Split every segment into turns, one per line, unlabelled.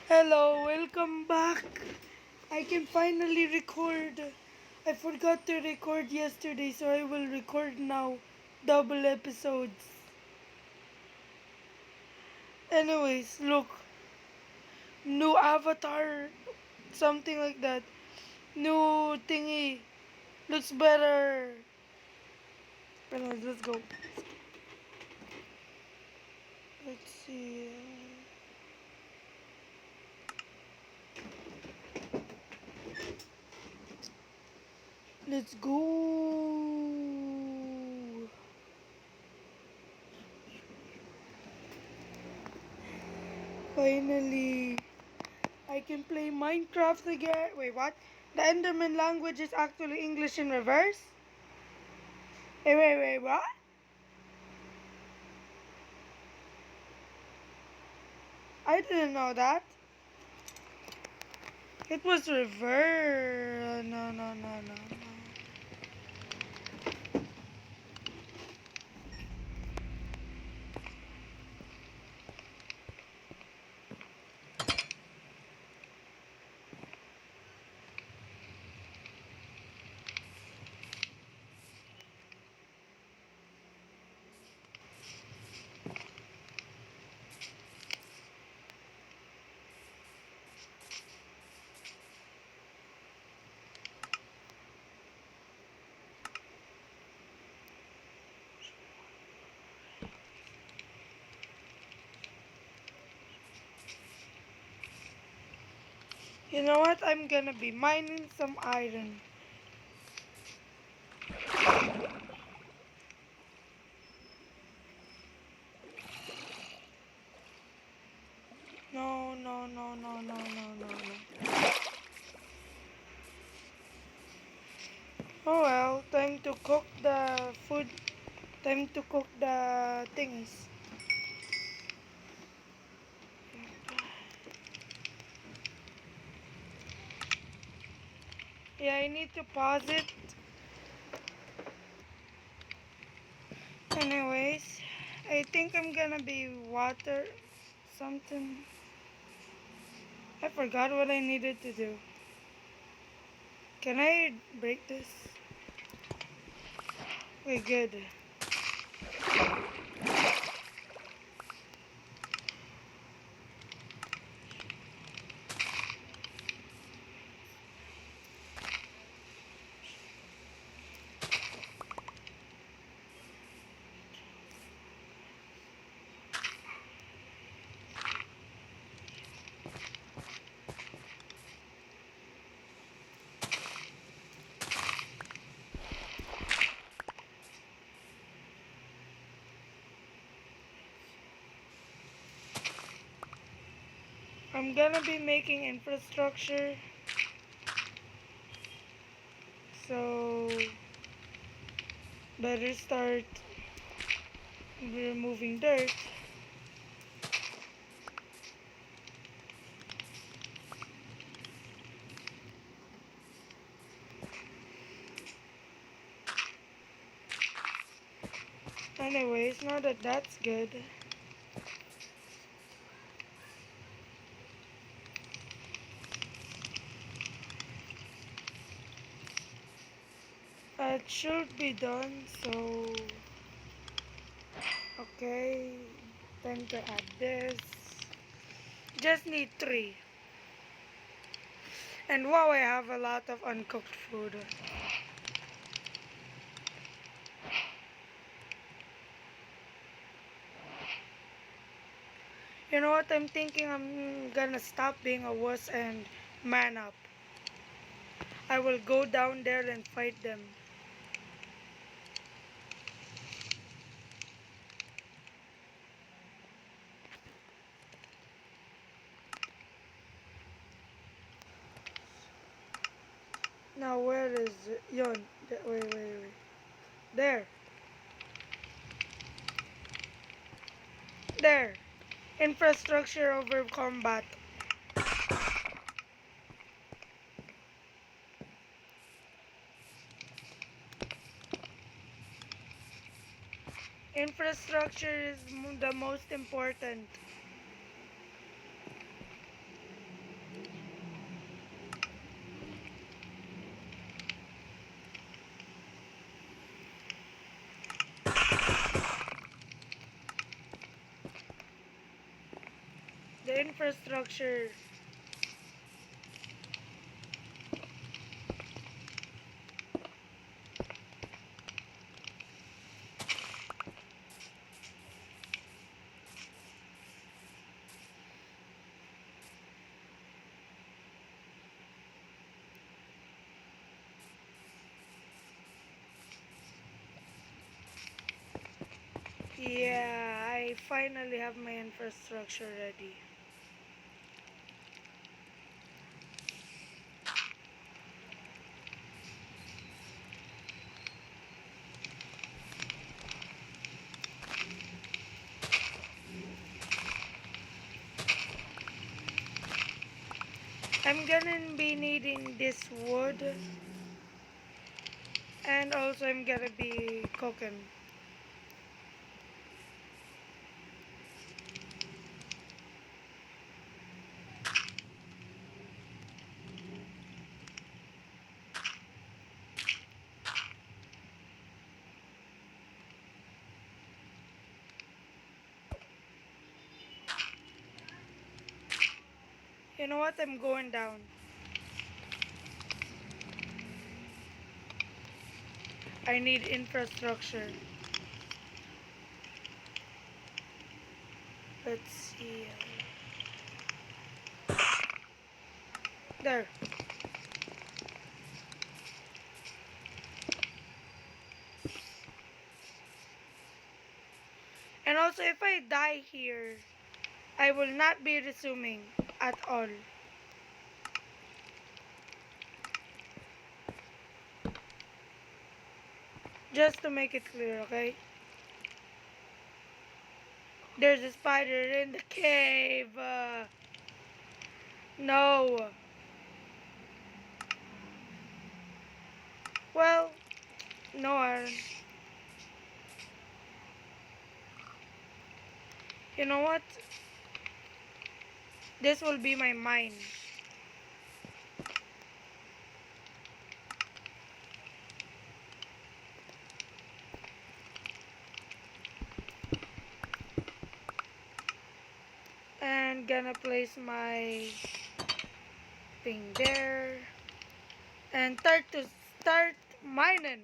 Hello, welcome back. I can finally record. I forgot to record yesterday, so I will record now. Double episodes. Anyways, look. New avatar. Something like that. New thingy. Looks better. Anyways, let's go. Let's see. Let's go. Finally. I can play Minecraft again. Wait, what? The Enderman language is actually English in reverse? Wait, what? I didn't know that. It was reverse. No. You know what? I'm gonna be mining some iron. No. Oh well, time to cook the food. Time to cook the things. Yeah, I need to pause it. Anyways, I think I'm gonna be water something. I forgot what I needed to do. Can I break this? Okay, good. I'm gonna be making infrastructure, so better start removing dirt. Anyways, now that that's good, it should be done. So, okay, time to add this. Just need 3. And wow, I have a lot of uncooked food. You know what I'm thinking? I'm gonna stop being a wuss and man up. I will go down there and fight them. Now where is it? Yon? Wait. There. There. Infrastructure over combat. Infrastructure is the most important. The infrastructure. Yeah, I finally have my infrastructure ready. I'm gonna be needing this wood, and also I'm gonna be cooking. You know what? I'm going down. I need infrastructure. Let's see. There. And also, if I die here, I will not be resuming at all. Just to make it clear, okay? There's a spider in the cave. No. Well, no iron. You know what? This will be my mine. And gonna place my thing there. And start mining.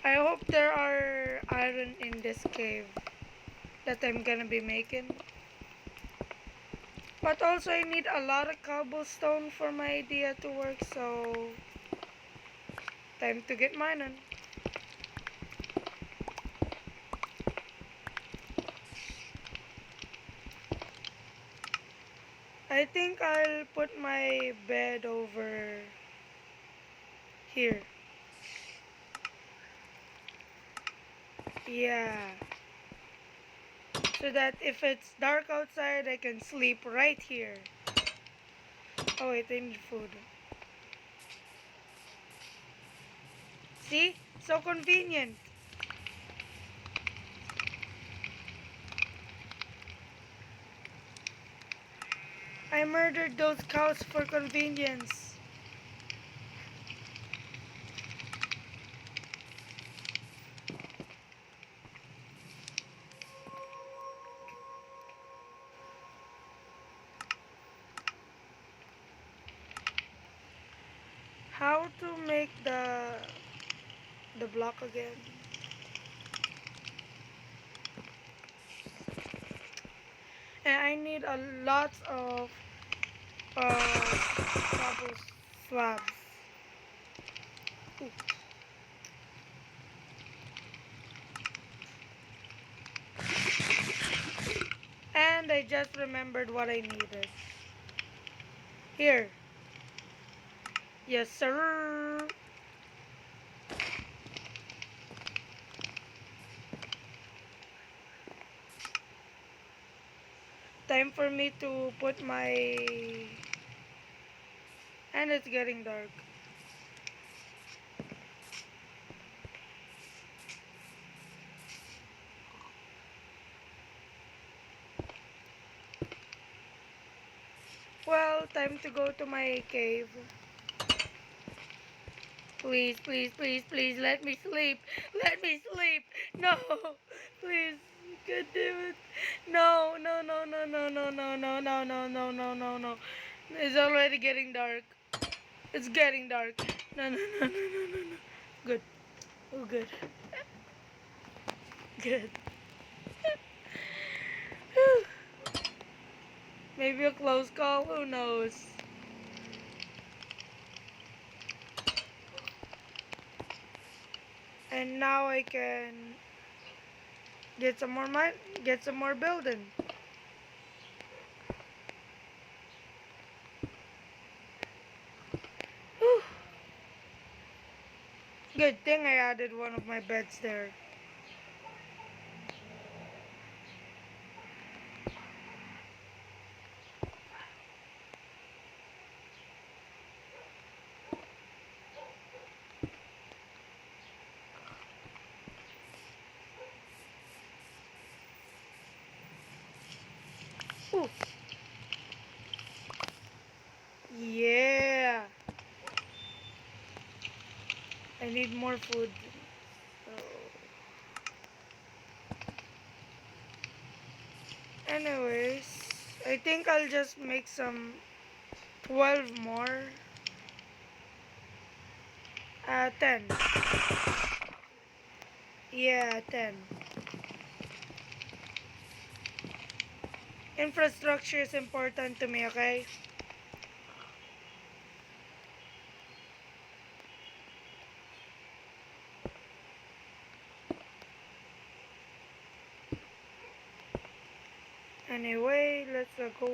I hope there are iron in this cave that I'm gonna be making. But also I need a lot of cobblestone for my idea to work, so time to get mining. I think I'll put my bed over here. Yeah. So that if it's dark outside, I can sleep right here. Oh wait, I need food. See? So convenient. I murdered those cows for convenience. How to make the block again? And I need a lot of cobble slabs. Ooh. And I just remembered what I needed. Here. Yes, sir. Time for me to put my... And it's getting dark. Well, time to go to my cave. Please, please, please, please, let me sleep. Let me sleep. No, please. God damn it. No, no, no, no, no, no, no, no, no, no, no, no, no, no. It's already getting dark. It's getting dark. No, no, no, no, no, no, no. Good. Oh, good. Good. Maybe a close call. Who knows? And now I can get some more get some more building. Whew. Good thing I added one of my beds there. Ooh. Yeah. I need more food. So. Anyways, I think I'll just make some 12 more. 10. Yeah, 10. Infrastructure is important to me, okay? Anyway, let's go.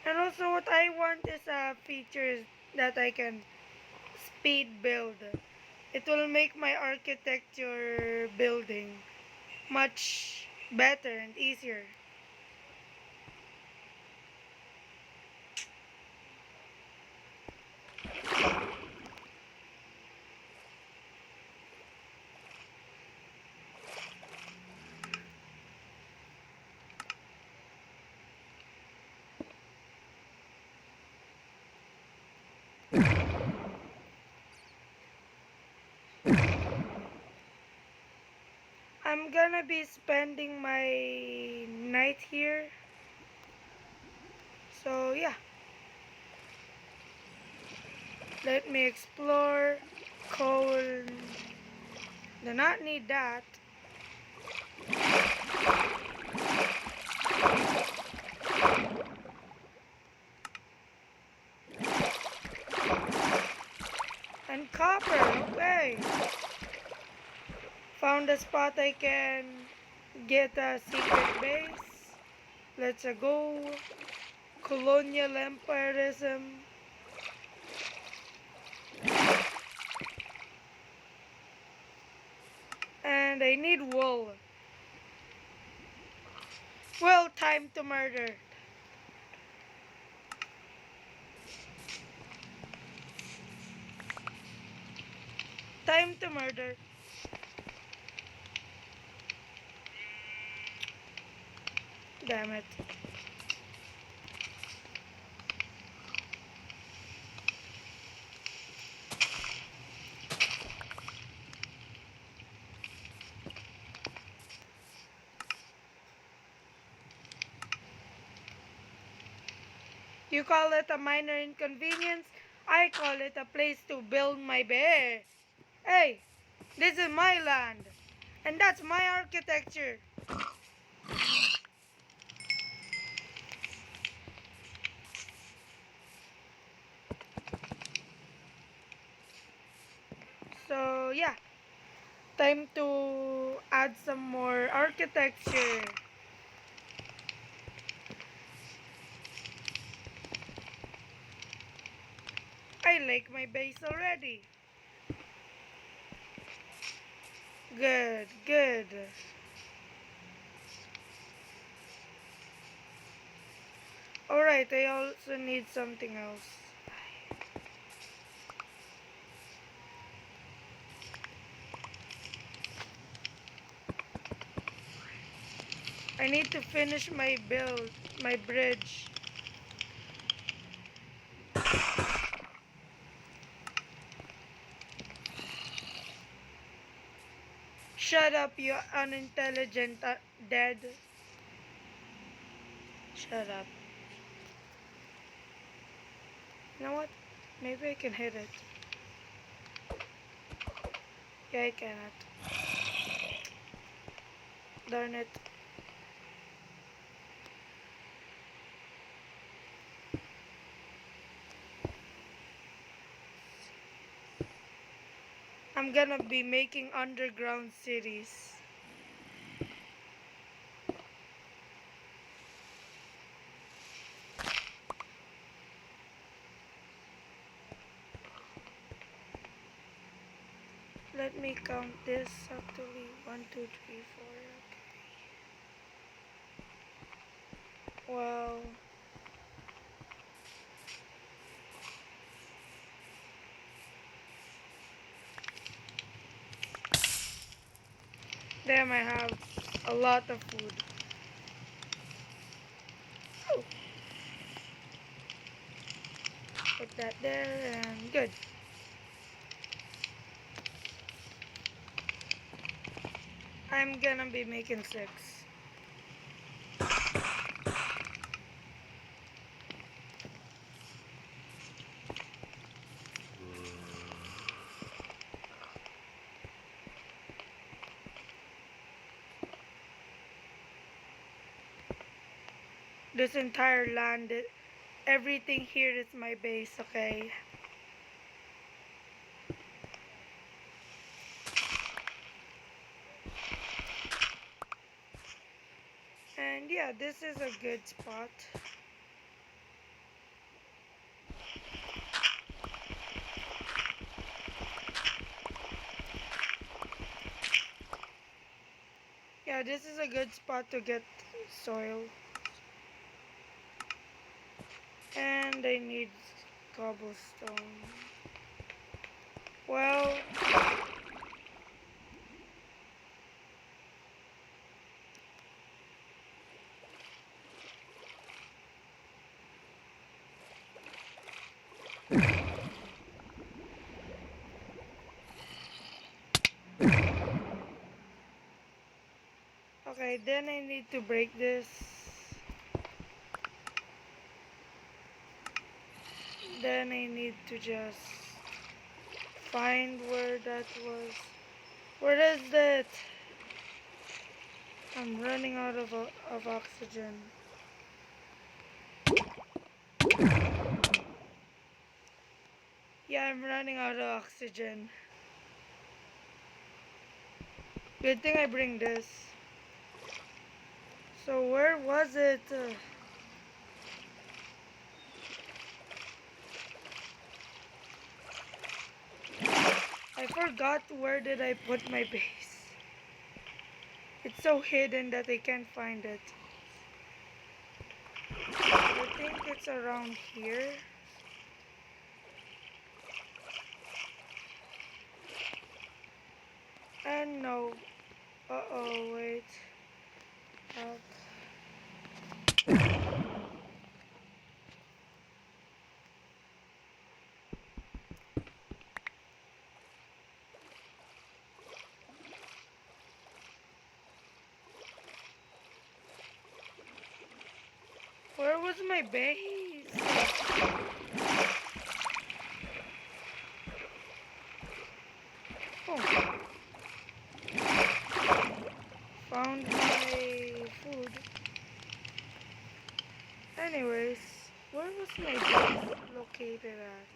And also what I want is features that I can speed build. It will make my architecture building much better and easier. I'm gonna be spending my night here. So yeah, let me explore. Coal. Do not need that. And copper, okay. Found a spot I can get a secret base. Let's go. Colonial Empirism. And I need wool. Well, time to murder. Time to murder. Damn it. You call it a minor inconvenience? I call it a place to build my base. Hey, this is my land. And that's my architecture. So, yeah. Time to add some more architecture. I like my base already. Good, good. Alright, I also need something else. I need to finish my build, my bridge. Shut up, you unintelligent dead. Shut up. You know what? Maybe I can hit it. Yeah, I cannot. Darn it. I'm gonna be making underground cities. Let me count this actually. 1, 2, 3, 4. Okay. Well, damn, I have a lot of food. Oh, put that there and good. I'm gonna be making 6. This entire land, everything here is my base, okay? And yeah, this is a good spot. Yeah, this is a good spot to get soil. And I need cobblestone. Well, okay, then I need to break this. Then I need to just find where that was. Where is that? I'm running out of oxygen. Yeah, I'm running out of oxygen. Good thing I bring this. So where was it? I forgot where did I put my base. It's so hidden that I can't find it. I think it's around here. And no. Uh-oh, wait. Help. Where was my base? Oh. Found my food. Anyways, where was my base located at?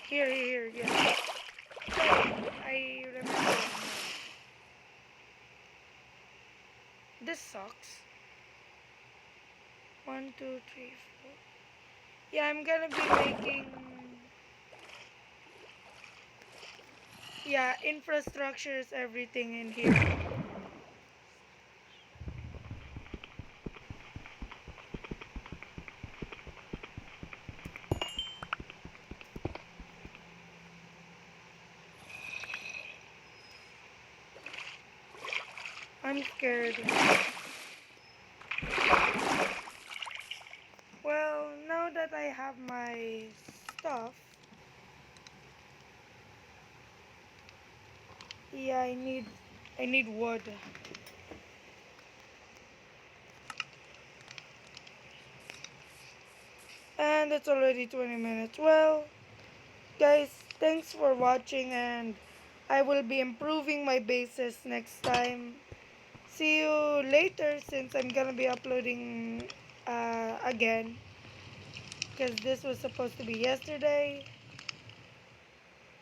Here, yeah. I remember now. This sucks. 1, 2, 3, 4. Yeah, I'm gonna be making... Yeah, infrastructure is everything in here. I'm scared. Well, now that that I have my stuff, yeah, I need wood. And it's already 20 minutes. Well, guys, thanks for watching, and I will be improving my bases next time. See you later, since I'm gonna be uploading again, because this was supposed to be yesterday.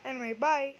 Anyway, bye.